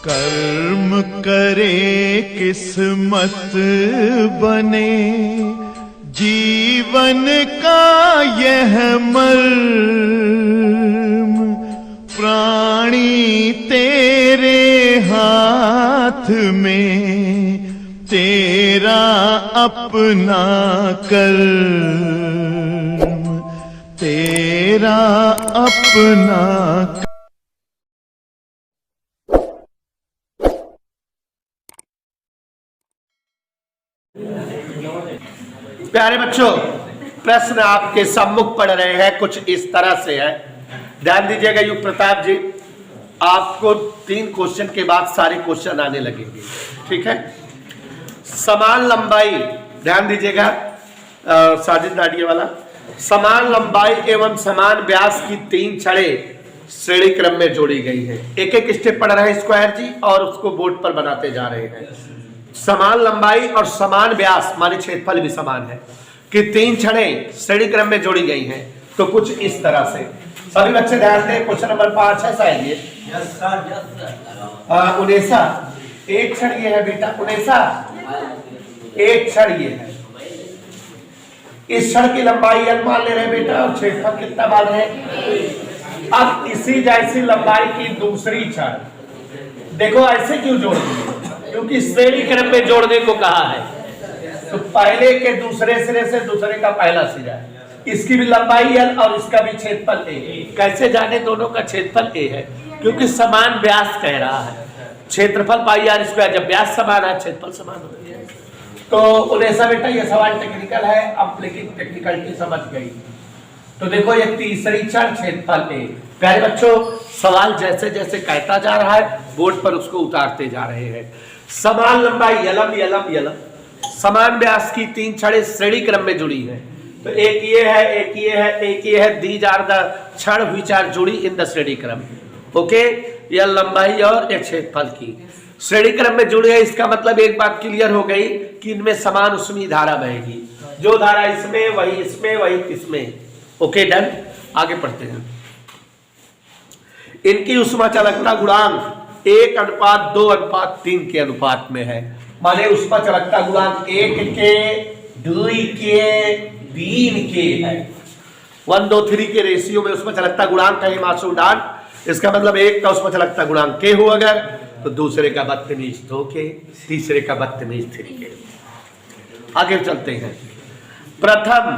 कर्म करे किस्मत बने, जीवन का यह मर्म, प्राणी तेरे हाथ में, तेरा अपना कर्म, तेरा अपना। प्यारे बच्चों, प्रश्न आपके सम्मुख पढ़ रहे हैं, कुछ इस तरह से है। ध्यान दीजिएगा युग प्रताप जी, आपको 3 क्वेश्चन के बाद सारे क्वेश्चन आने लगेंगे, ठीक है। समान लंबाई, ध्यान दीजिएगा साजिद नाडिया वाला, समान लंबाई एवं समान व्यास की 3 छड़ें श्रेणी क्रम में जोड़ी गई है। एक एक स्टेप पढ़ रहे हैं स्क्वायर जी, और उसको बोर्ड पर बनाते जा रहे हैं। समान लंबाई और समान व्यास माने क्षेत्रफल भी समान है कि 3 छड़ें श्रेणी क्रम में जोड़ी गई हैं। तो कुछ इस तरह से सभी बच्चे ध्यान दें। क्वेश्चन नंबर 5 है शायद ये। उनेसा, एक छड़ ये है बेटा, उनेसा एक छड़ ये है। इस छड़ की लंबाई L मान ले रहे बेटा, और क्षेत्रफल कितना मान रहे। अब इसी जैसी लंबाई की दूसरी छड़, देखो ऐसे क्यों जोड़ दी, क्योंकि श्रेणी क्रम में जोड़ने को कहा है। तो पहले के दूसरे सिरे से दूसरे का पहला सिरा, इसकी भी लंबाई L और इसका भी क्षेत्रफल A। कैसे जाने दोनों का क्षेत्रफल A है, क्योंकि समान व्यास कह रहा है। क्षेत्रफल पाई R स्क्वायर, जब व्यास समान है क्षेत्रफल समान होती है। तो उनेसा बेटा ये सवाल टेक्निकल है, अब लेकिन टेक्निकलिटी समझ गई। तो देखो ये तीसरी छड़ क्षेत्रफल A। प्यारे बच्चों, सवाल जैसे जैसे कहता जा रहा है बोर्ड पर उसको उतारते जा रहे हैं। समान लंबाई यलम, समान व्यास की 3 छड़ें श्रेणी क्रम में जुड़ी हैं। तो एक ये है, एक ये है, एक ये है। दीज आर द छड़ व्हिच आर जुड़ी इन द श्रेणी क्रम। ओके, यह लंबाई और एक क्षेत्रफल की श्रेणी क्रम में जुड़ी है। इसका मतलब एक बात क्लियर हो गई कि इनमें समान उसमें धारा बहेगी। जो धारा इसमें वही इसमें वही इसमें। ओके डन, आगे पढ़ते हैं। इनकी उष्मा चालकता गुणांक 1:2:3 के अनुपात में है। माने उष्मा चालकता गुणांक 1 के 2 के 3 के है। 1 2 3 के रेशियो में उष्मा चालकता गुणांक है मासूडान। इसका मतलब एक का उष्मा चालकता गुणांक के हो अगर, तो दूसरे का 32 2 के, तीसरे का 32 3 के। आगे चलते हैं। प्रथम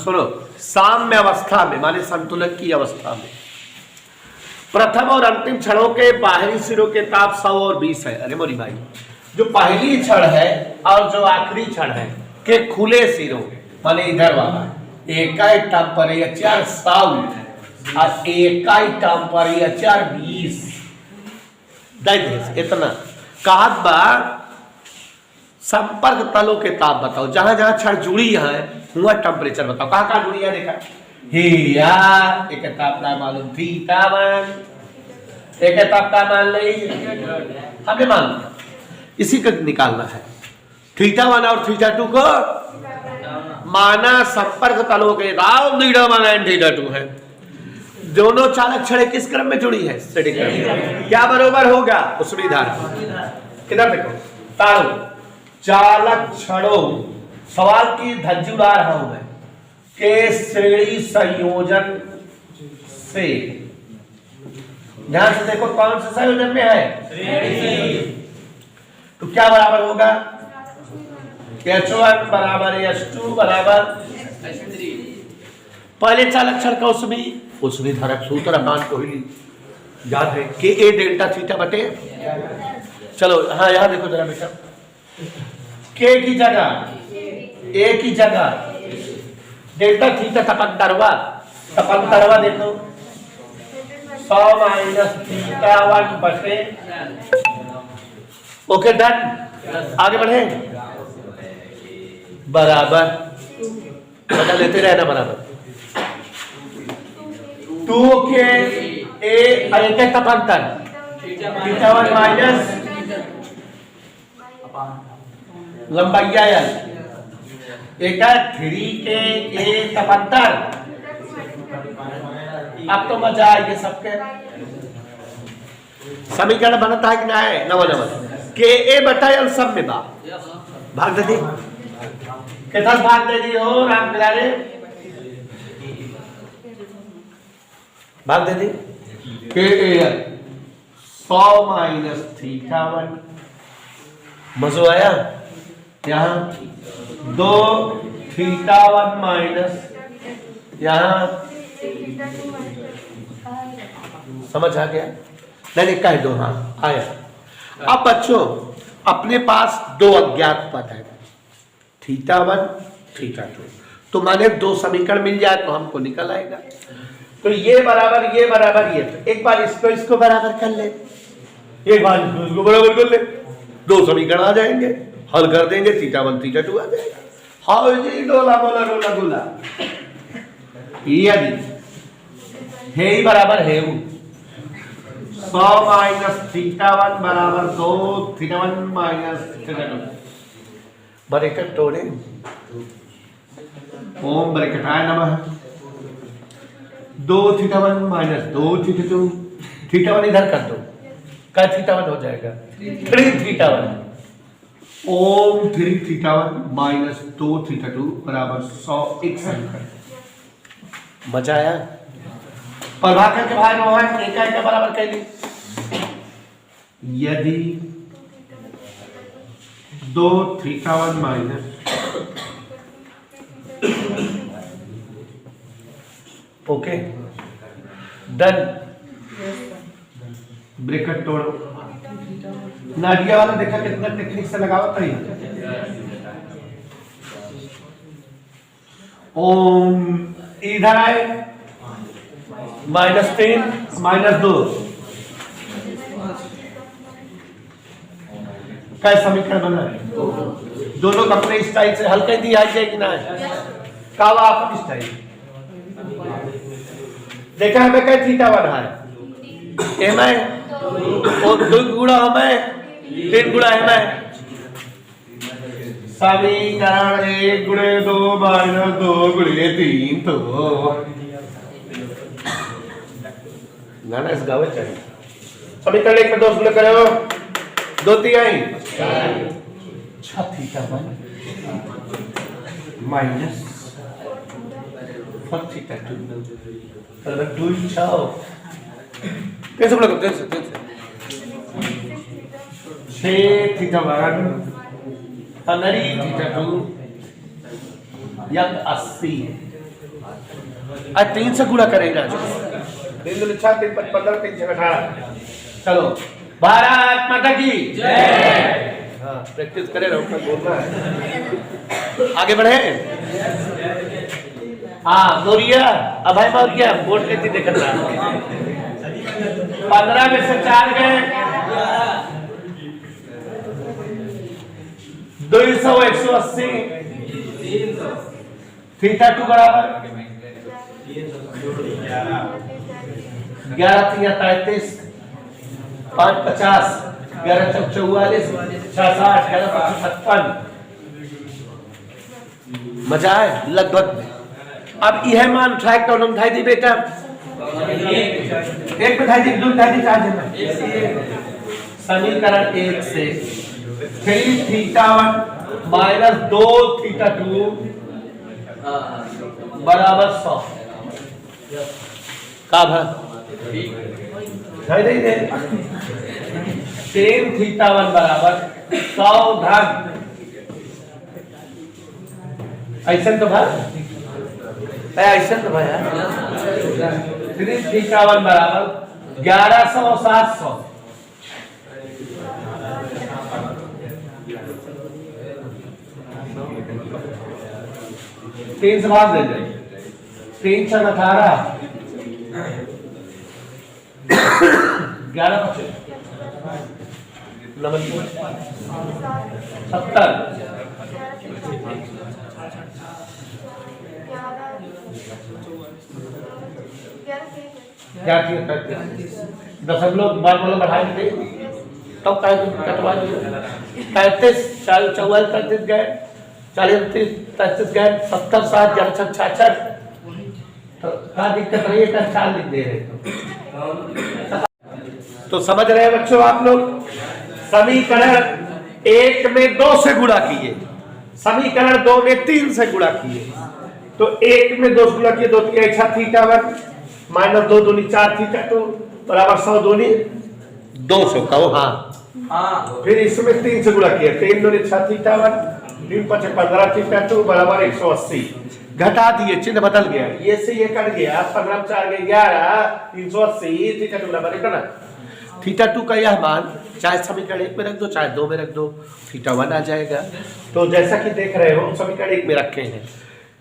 सुनो, साम्य अवस्था में माने संतुलन की अवस्था में प्रथम और अंतिम छड़ों के बाहरी सिरों के ताप 100 और 20 है। अरे मोरी भाई, जो पहली छड़ है और जो आखिरी छड़ है के खुले सिरों माने इधर वाला एकाई टेम्परेचर 100 और एकाई टेम्परेचर 20। इतना कहा बा संपर्क तलों के ताप बताओ। जहां जहां छड़ जुड़ी है हुआ टेम्परेचर बताओ। कहां जुड़ी है देखा, हिया एक तापमान मालूम, थीटा1 एक तापमान ले हमने मान लिया, इसी का निकालना है। थीटा1 और थीटा2 को माना संपर्क तलों के राव थीटा1 एंड थीटा2 है। दोनों चालक छड़ें किस क्रम में जुड़ी है, श्रेणी क्रम में। क्या बरोबर होगा, उसमें धारा। इधर देखो, तारों चालक छड़ों, सवाल की धज्जी उड़ा रहा हूं मैं, के श्रेणी संयोजन से। ध्यान से देखो कौन से संयोजन में है, तो क्या बराबर होगा, H1 बराबर H2 बराबर पहले चालक छड़ का उसमें धारक सूत्र मान को ही याद है कि A डेल्टा थीटा बटे। चलो हाँ यहां देखो जरा बेटा, के की जगह A की जगह डेल्टा थीटा तपंतरवा देखो 100 माइनस थीटा1 बटे। ओके डन, आगे बढ़े। बराबर पता लेते रहना, बराबर 2 के A एक तपंतर थीटा1 माइनस लंबाई L एक 3 के A तपंतर। अब तो मजा आएगी सबके। समीकरण बनता है कि ना है? नव के ए बटा एल सब में बा भाग दे दी कितना भाग दे दी हो राम प्यारे भाग दे दी के एल 100 माइनस थीटा 1 मजो आया यहाँ 2 थीटा 1 माइनस यहाँ समझ आ गया नहीं कह दो हाँ आया। अब बच्चों अपने पास दो अज्ञात पद है थीटा 1 थीटा 2 तो माने दो समीकरण मिल जाए तो हमको निकल आएगा। तो ये बराबर ये तो एक बार इसको बराबर कर ले एक बार इसको बराबर कर ले दो समीकरण आ जाएंगे हल कर देंगे थीटा 1 थीटा 2 आ जाएगा। हाँ जी डोला बोला डोला डोला यदि है ही बराबर है 100 माइनस थीटा 1 बराबर 2 थीटा 1 माइनस थीटा 2 ब्रैकेट तोड़े ओम ब्रैकेटाय नमः 2 थीटा 1 माइनस 2 थीटा 2 थीटा 1 इधर कर दो क्या थीटा 1 हो जाएगा 3 थीटा 1 ओम 3 थीटा 1 माइनस 2 थीटा 2 बराबर 100 एक समीकरण। मजा आया प्रभाकर के भाई रोहन एकाई के बराबर कैली यदि 2 theta 1 minus okay done bracket तोड़ो नाडिया वाला देखा कितना टेक्निक से लगावत है ओम इधर आए -3 -2 क्या समीकरण बना है दोनों को अपने स्टाइल से हल कर दिया जाएगी ना का आप स्टाइल देखा हमें क्या थीटा बना है एम आई और 2 गुणा हमें 3 गुणा एम आई समीकरण 1 गुणे 2 माइनस 2 गुणे 3 तो गाना इस गावे चाहिए समीकरण 1 में 2 गुणे करो 2 तिहाई 6 थीटा 1 माइनस 4 थीटा 2 अगर 2 छाओ कैसे बोला करते हैं 6 थीटा 1 अनरी थीटा 2 यंग 80 आज 3 से गुणा करेगा 3 2 6 3 5 15 3 6 18 चलो भारत माता की जय। हाँ प्रैक्टिस करे रहो बोलना है आगे बढ़े हाँ गोरिया अब भाई बात क्या बोर्ड कैसी देख रहा 15 में से 4 गए 200 180 थीटा 2 बराबर 11 3 33 5 50 11 चौक 44 6 60 11 55 मजा है लगभग। अब यह मान उठाए तो हम उठाई दी बेटा एक उठाई दी 2 उठाई दी 4 दिन समीकरण 1 से 3 थीटा 1 माइनस 2 थीटा 2 बराबर 100 का भाई नहीं दे 3 थीटा 1 बराबर 100 धन ऐसा तो भाई ऐसा तो भाई 3 थीटा 1 बराबर 1100 700 3 से भाग दे जाए 3 6 18 11 70 क्या किया 10 बार बोलो बढ़ाए थे तब कटवा दिए 35 40 44 35 गए 40 35 गए 70 60 66 66 तो क्या दिक्कत रही है चाल लिख दे रहे तो समझ रहे हैं बच्चों आप लोग, समीकरण 1 में 2 से गुणा किए, समीकरण 2 में 3 से गुणा किए, तो 1 में 2 से गुणा किए, 2 3 6 थीटा 1 माइनस 2 दूनी 4 थीटा 2 बराबर 100 दूनी 200 कहो हाँ। फिर इसमें 3 से गुणा किया, 3 दूनी 6 थीटा 1 3 5 15 थीटा 2 बराबर 180, घटा दिए, चिन्ह बदल गया, ये से ये कट गया, 15 4 गए 11 380 थीटा 2 बराबर कितना, थीटा 2 का यह मान चाहे समीकरण 1 में रख दो चाहे 2 में रख दो, थीटा 1 आ जाएगा। तो जैसा कि देख रहे हो समीकरण 1 में रखे हैं,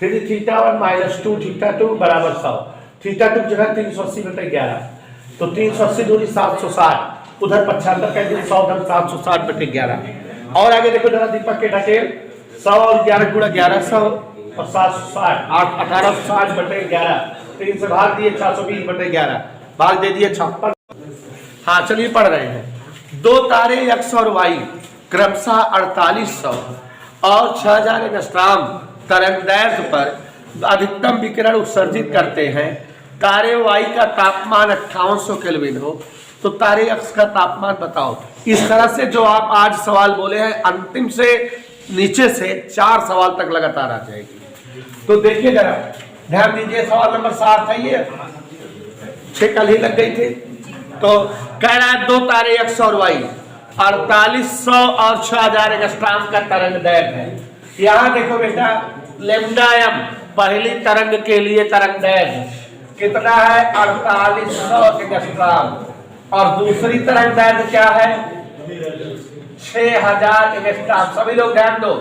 फिर थीटा 1 माइनस 2 थीटा 2 बराबर 100, थीटा 2 जगह 380 बटे 11, तो 380 दूनी 760, उधर 75 का 100 धन 760 बटे 11, और आगे देखो जरा दीपक के ढकेल, 100 और 11 गुणा 1100 और 760 1860 बटे 11, 3 से भाग दिए 620 बटे 11, भाग दे दिए 56। हाँ चलिए पढ़ रहे हैं, 2 तारे x और y क्रमशः 4800 और 6000 एंगस्ट्रॉम तरंगदैर्घ्य पर अधिकतम विकिरण उत्सर्जित करते हैं। तारे y का तापमान 5800 केल्विन हो तो तारे x का तापमान बताओ। इस तरह से जो आप आज सवाल बोले हैं अंतिम से नीचे से 4 सवाल तक लगातार आ जाएगी। तो देखिए जरा ध्यान दीजिए, सवाल नंबर 7 है, ये 6 कल ही लग गई थी। तो कह रहा है 2 तारे x और y 4800 और 6000 एंगस्ट्रॉम का तरंगदैर्घ्य है। यहाँ देखो बेटा लैम्डा m पहली तरंग के लिए तरंगदैर्घ्य कितना है 4800 एंगस्ट्रॉम, और दूसरी तरंगदैर्घ्य क्या है 6000 एंगस्ट्रॉम। सभी लोग ध्यान दो,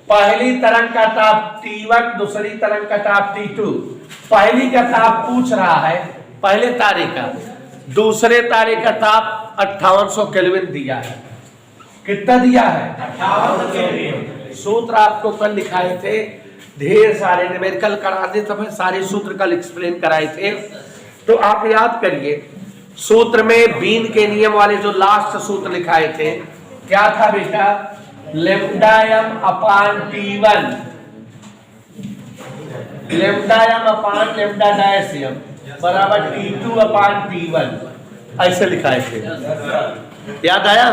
पहली तरंग का ताप T1, दूसरी तरंग का ताप T2। पहली का ताप पूछ रहा है पहले तारे का, दूसरे तारे का ताप 5800 केल्विन दिया है। कितना दिया है 5800 केल्विन। सूत्र आपको कल लिखाए थे, ढेर सारे न्यूमेरिकल कराते समय सारे सूत्र कल एक्सप्लेन कराए थे, तो आप याद करिए। सूत्र में बीन के नियम वाले जो लास्ट सूत्र लिखाए थे क्या था बेटा, लैम्डा m अपान T1, लैम्डा m अपान लैम्डा डैश m बराबर T2 अपान T1, ऐसे लिखाए थे, याद आया।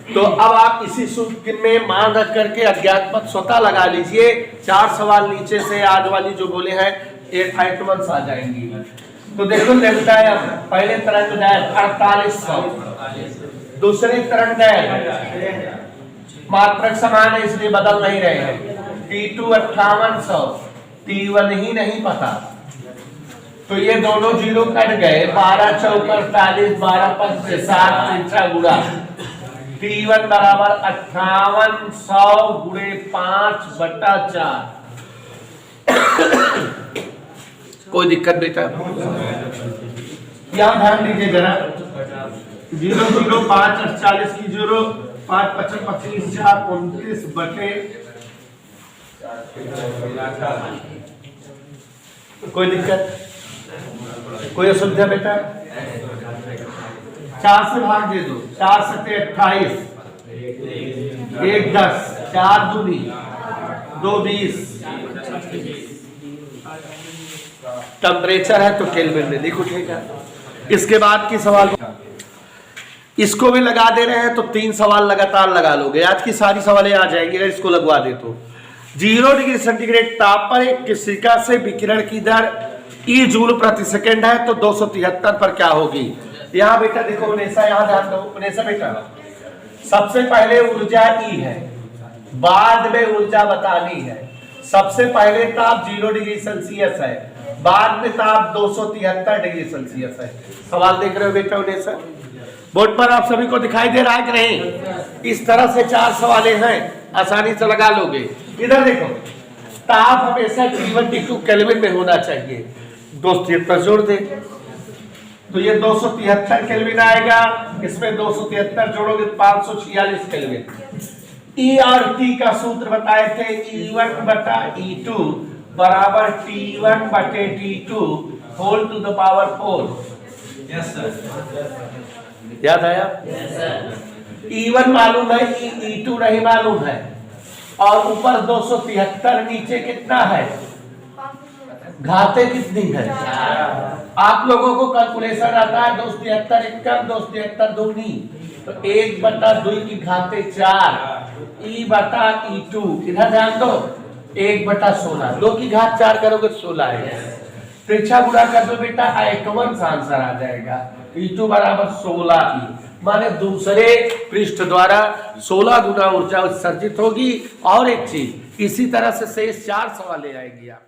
तो अब आप इसी सूत्र में मान रख करके अज्ञात पद स्वतः लगा लीजिए। 4 सवाल नीचे से आज वाली जो बोले हैं एक आइटम्स आ जाएंगी। तो देखो लैम्डा m पहले तरंगदैर्घ्य 4800, दूसरे तरंगदैर्घ्य मात्रक समान है इसलिए बदल नहीं रहे हैं, T2 5800, T1 ही नहीं पता, तो ये दोनों जीरो कट गए, 12 चौक 48, 12 5 से 7 3 गुणा, T1 बराबर 5800 गुणे 5/4। कोई दिक्कत बेटा, यहाँ ध्यान दीजिए जरा, 0 0 5 48 की 0 5 25 25 4 29 बटे, कोई दिक्कत, कोई असुविधा बेटा। 4 से भाग दे दो, 4 सते 28, 1 10, 4 दूनी 2 20, टेम्परेचर है तो केल्विन में लिख उठेगा। इसके बाद की सवाल इसको भी लगा दे रहे हैं तो 3 सवाल लगातार लगा लोगे, आज की सारी सवालें आ जाएंगी अगर इसको लगवा दे तो। 0 डिग्री सेंटीग्रेड ताप पर एक कोशिका से विकिरण की दर E जूल प्रति सेकंड है तो 273 पर क्या होगी। यहाँ बेटा देखो उनेसा, यहाँ ध्यान दो उनेसा बेटा, सबसे पहले ऊर्जा E है, बाद में ऊर्जा बतानी है। सबसे पहले ताप 0 डिग्री सेल्सियस है, बाद में ताप 273 डिग्री सेल्सियस है। सवाल देख रहे हो बेटा उनेसा, बोर्ड पर आप सभी को दिखाई दे रहा है कि नहीं। इस तरह से 4 सवालें हैं, आसानी से लगा लोगे। इधर देखो, ताप हमेशा T1 T2 केल्विन में होना चाहिए, 273 जोड़ दे तो ये 273 केल्विन आएगा, इसमें 273 जोड़ोगे 546 केल्विन। E और T का सूत्र बताए थे, E1 बटा E2 बराबर T1 बटे T2 whole to the power 4। Yes sir, याद आया? Yes sir. E1 मालूम है, E2 नहीं मालूम है, और ऊपर 273, नीचे कितना है घाते कितनी है? आप लोगों को कैलकुलेशन आता है 273 एकम 273 दूनी, तो 1/2 की घाते 4 E/E2। इधर ध्यान दो, 1/16, 2 की घात 4 करोगे 16 है। पृछा गुणा कर दो बेटा, एकवन का आंसर आ जाएगा। E2 बराबर 16E, माने दूसरे पृष्ठ द्वारा 16 गुना ऊर्जा उत्सर्जित होगी। और एक चीज, इसी तरह से शेष 4 सवाल ले आएगी आप।